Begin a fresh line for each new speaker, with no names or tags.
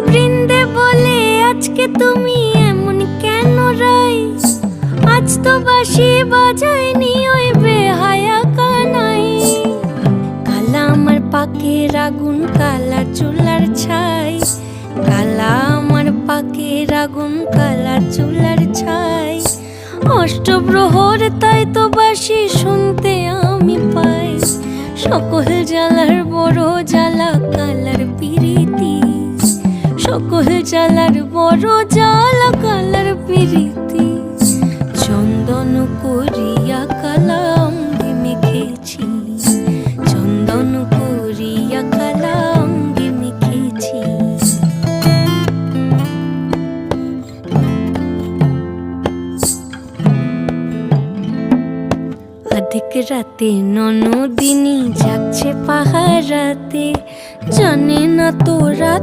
বৃন্দে বলে আজকে তুমি এমন কেন রাই, আজ তো বাঁশি বাজায়নি ওই বেহায়া কানাই। কালা আমার পাকের আগুন, কালা চুলার ছাই, কালা আমার পাকের আগুন, কালা চুলার ছাই। অষ্টপ্রহর তাই তো বাঁশি শুনতে আমি পাই, সকল জ্বালার বড় জ্বালা কালার পিরিতি, সকল জ্বালার বড় জ্বালা কালার পিরিতি। চন্দন করিয়া কালা অঙ্গে মেখেছি, চন্দন করিয়া কালা অঙ্গে মেখেছি। অধিক রাতে ননদিনী যাচ্ছে পাহারাতে, জানে না তোরা